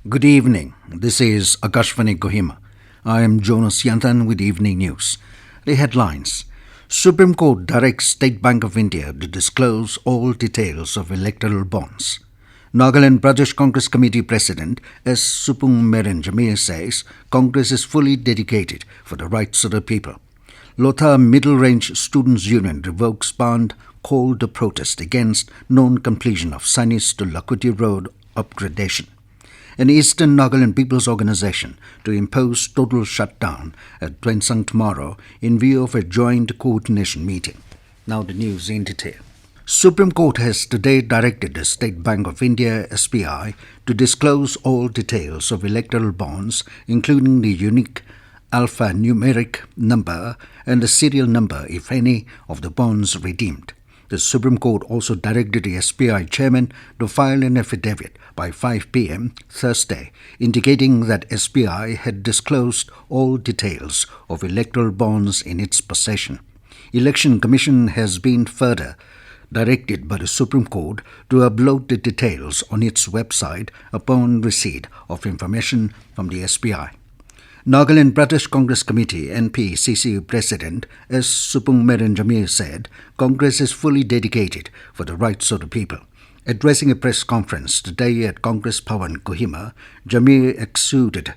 Good evening. This is Akashvani Kohima. I am Jonas Yanthan with Evening News. The headlines. Supreme Court directs State Bank of India to disclose all details of electoral bonds. Nagaland Pradesh Congress Committee President S. Supongmeren Jamir says Congress is fully dedicated for the rights of the people. Lotha Middle Range Students' Union revokes bandh, called a protest against non-completion of Sanis to Lakhuti Road upgradation. An Eastern Nagaland People's Organization to impose total shutdown at Tuensang tomorrow in view of a joint coordination meeting. Now the news in detail. Supreme Court has today directed the State Bank of India (SBI) to disclose all details of electoral bonds, including the unique alphanumeric number and the serial number, if any, of the bonds redeemed. The Supreme Court also directed the SBI chairman to file an affidavit by 5 p.m. Thursday, indicating that SBI had disclosed all details of electoral bonds in its possession. Election Commission has been further directed by the Supreme Court to upload the details on its website upon receipt of information from the SBI. Nagaland Pradesh Congress Committee (NPCC) President S. Supongmeren Jamir said Congress is fully dedicated for the rights of the people. Addressing a press conference today at Congress Bhavan, Kohima, Jamir exuded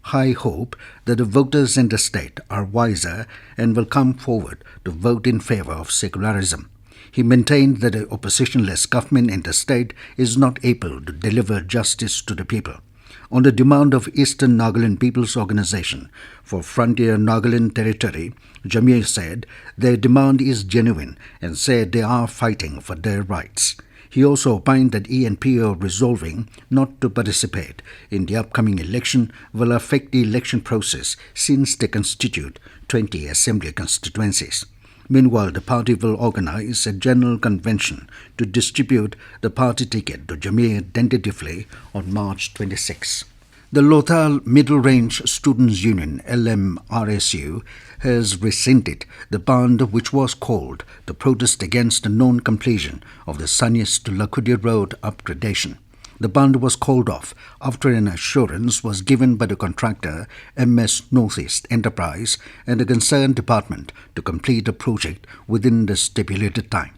high hope that the voters in the state are wiser and will come forward to vote in favor of secularism. He maintained that the opposition-less government in the state is not able to deliver justice to the people. On the demand of Eastern Nagaland People's Organization for Frontier Nagaland Territory, Jamir said their demand is genuine and said they are fighting for their rights. He also opined that ENPO resolving not to participate in the upcoming election will affect the election process since they constitute 20 assembly constituencies. Meanwhile, the party will organize a general convention to distribute the party ticket to Jamir tentatively on March 26. The Lotha Middle Range Students' Union (LMRSU) has rescinded the bandh which was called the protest against the non-completion of the Sanis to Lakhuti Road upgradation. The bandh was called off after an assurance was given by the contractor MS Northeast Enterprise and the concerned department to complete the project within the stipulated time.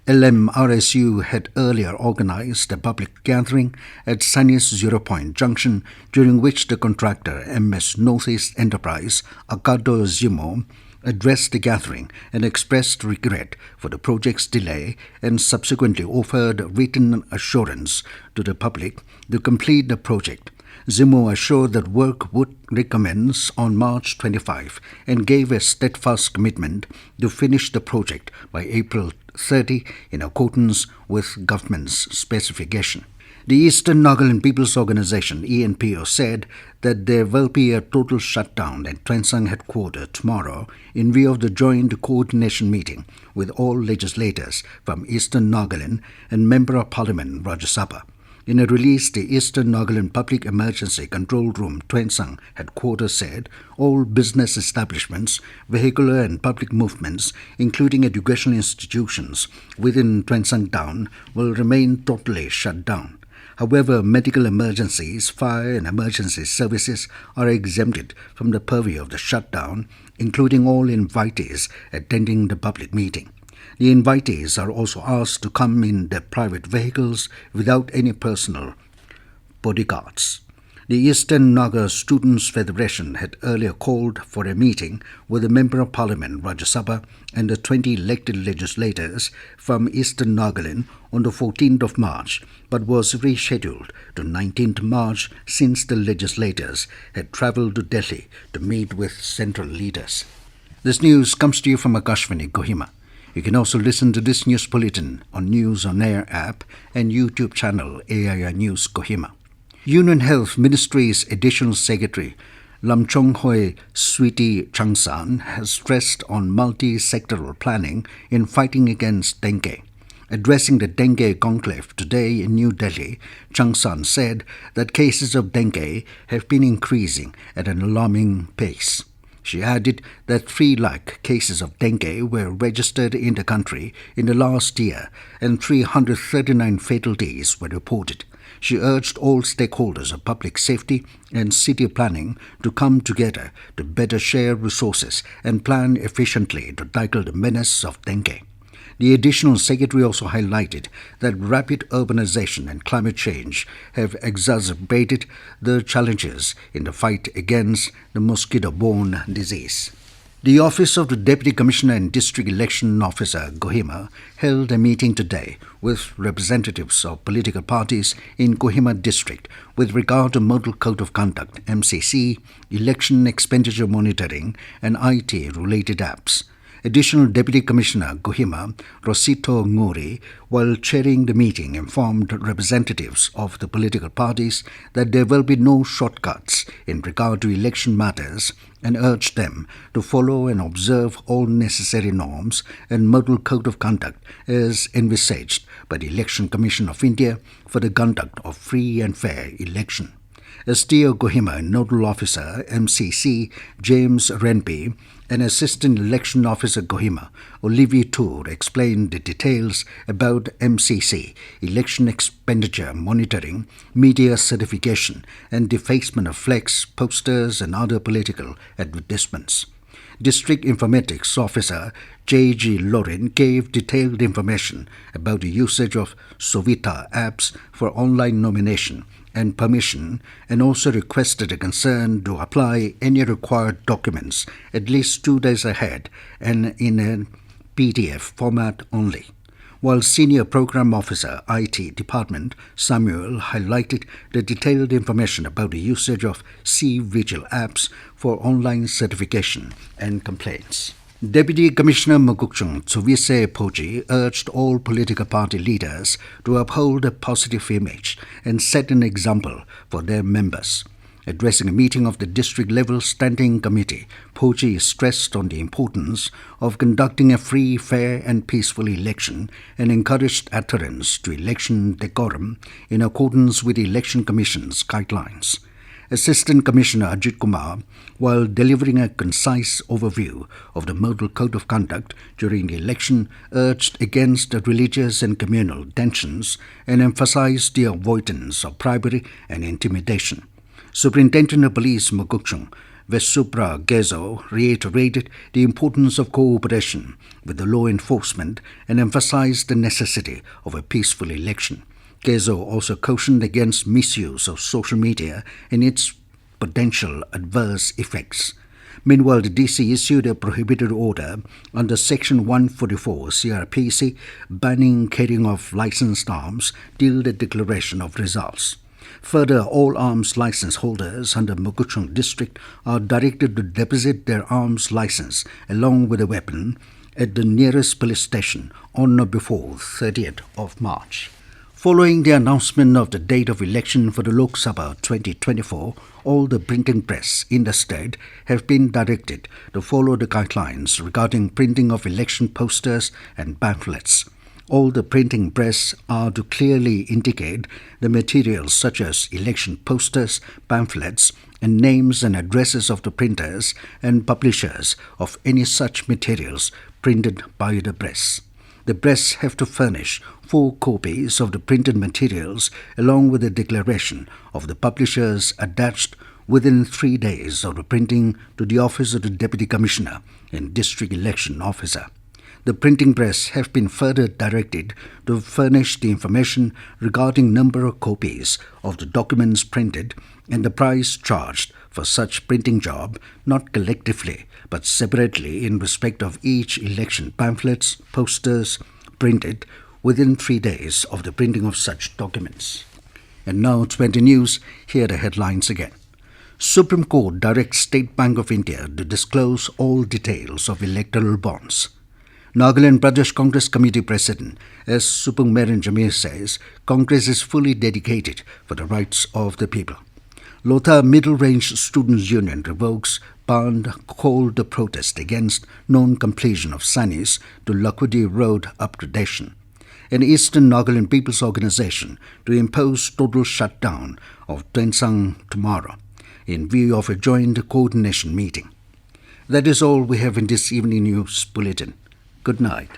LMRSU had earlier organized a public gathering at Sanis Zero Point Junction, during which the contractor MS Northeast Enterprise, Akashvani, addressed the gathering and expressed regret for the project's delay and subsequently offered written assurance to the public to complete the project. Zimo assured that work would recommence on March 25 and gave a steadfast commitment to finish the project by April 30 in accordance with government's specification. The Eastern Nagaland People's Organization (ENPO) said that there will be a total shutdown at Tuensang headquarters tomorrow in view of the joint coordination meeting with all legislators from Eastern Nagaland and Member of Parliament Rajya Sabha. In a release, the Eastern Nagaland Public Emergency Control Room Tuensang headquarters said all business establishments, vehicular and public movements, including educational institutions within Tuensang town, will remain totally shut down. However, medical emergencies, fire and emergency services are exempted from the purview of the shutdown, including all invitees attending the public meeting. The invitees are also asked to come in their private vehicles without any personal bodyguards. The Eastern Naga Students' Federation had earlier called for a meeting with the Member of Parliament Rajya Sabha and the 20 elected legislators from Eastern Nagaland on the 14th of March, but was rescheduled to 19th March since the legislators had travelled to Delhi to meet with central leaders. This news comes to you from Akashvani, Kohima. You can also listen to this news bulletin on News On Air app and YouTube channel AIR News Kohima. Union Health Ministry's Additional Secretary Lamchonghoi Switi Changsan has stressed on multi-sectoral planning in fighting against dengue. Addressing the dengue conclave today in New Delhi, Changsan said that cases of dengue have been increasing at an alarming pace. She added that 3 lakh cases of dengue were registered in the country in the last year and 339 fatalities were reported. She urged all stakeholders of public safety and city planning to come together to better share resources and plan efficiently to tackle the menace of dengue. The additional secretary also highlighted that rapid urbanization and climate change have exacerbated the challenges in the fight against the mosquito-borne disease. The Office of the Deputy Commissioner and District Election Officer, Kohima, held a meeting today with representatives of political parties in Kohima District with regard to Model Code of Conduct, MCC, election expenditure monitoring, and IT-related apps. Additional Deputy Commissioner Kohima, Rosito Nguri, while chairing the meeting, informed representatives of the political parties that there will be no shortcuts in regard to election matters and urged them to follow and observe all necessary norms and model code of conduct as envisaged by the Election Commission of India for the conduct of free and fair election. STO Kohima Nodal Officer MCC James Renby and Assistant Election Officer Kohima Olivier Tour explained the details about MCC, election expenditure monitoring, media certification, and defacement of flags, posters, and other political advertisements. District Informatics Officer J.G. Lorin gave detailed information about the usage of Sovita apps for online nomination and permission, and also requested the concerned to apply any required documents at least 2 days ahead and in a PDF format only. While Senior Program Officer IT Department Samuel highlighted the detailed information about the usage of C-Vigil apps for online certification and complaints. Deputy Commissioner Mogukchung Tsuvise Poji urged all political party leaders to uphold a positive image and set an example for their members. Addressing a meeting of the district-level standing committee, Poji stressed on the importance of conducting a free, fair and peaceful election and encouraged adherence to election decorum in accordance with the Election Commission's guidelines. Assistant Commissioner Ajit Kumar, while delivering a concise overview of the Model Code of Conduct during the election, urged against the religious and communal tensions and emphasized the avoidance of bribery and intimidation. Superintendent of Police Mogukchung Vesupra Gezo reiterated the importance of cooperation with the law enforcement and emphasized the necessity of a peaceful election. Gezo also cautioned against misuse of social media and its potential adverse effects. Meanwhile, the DC issued a prohibited order under Section 144 CRPC banning carrying of licensed arms till the declaration of results. Further, all arms license holders under Mogukchung District are directed to deposit their arms license along with a weapon at the nearest police station on or before 30th of March. Following the announcement of the date of election for the Lok Sabha 2024, all the printing press in the state have been directed to follow the guidelines regarding printing of election posters and pamphlets. All the printing press are to clearly indicate the materials such as election posters, pamphlets, and names and addresses of the printers and publishers of any such materials printed by the press. The press have to furnish 4 copies of the printed materials along with a declaration of the publishers attached within 3 days of the printing to the Office of the Deputy Commissioner and District Election Officer. The printing press have been further directed to furnish the information regarding number of copies of the documents printed and the price charged for such printing job, not collectively but separately in respect of each election pamphlets, posters printed within 3 days of the printing of such documents. And now 20 News, here are the headlines again. Supreme Court directs State Bank of India to disclose all details of electoral bonds. Nagaland Pradesh Congress Committee President S. Supongmeren Jamir says Congress is fully dedicated for the rights of the people. Lotha Middle Range Students' Union revokes bandh called the protest against non-completion of Sanis to Lakhuti Road upgradation. An Eastern Nagaland People's Organization to impose total shutdown of Tuensang tomorrow in view of a joint coordination meeting. That is all we have in this evening news bulletin. Good night.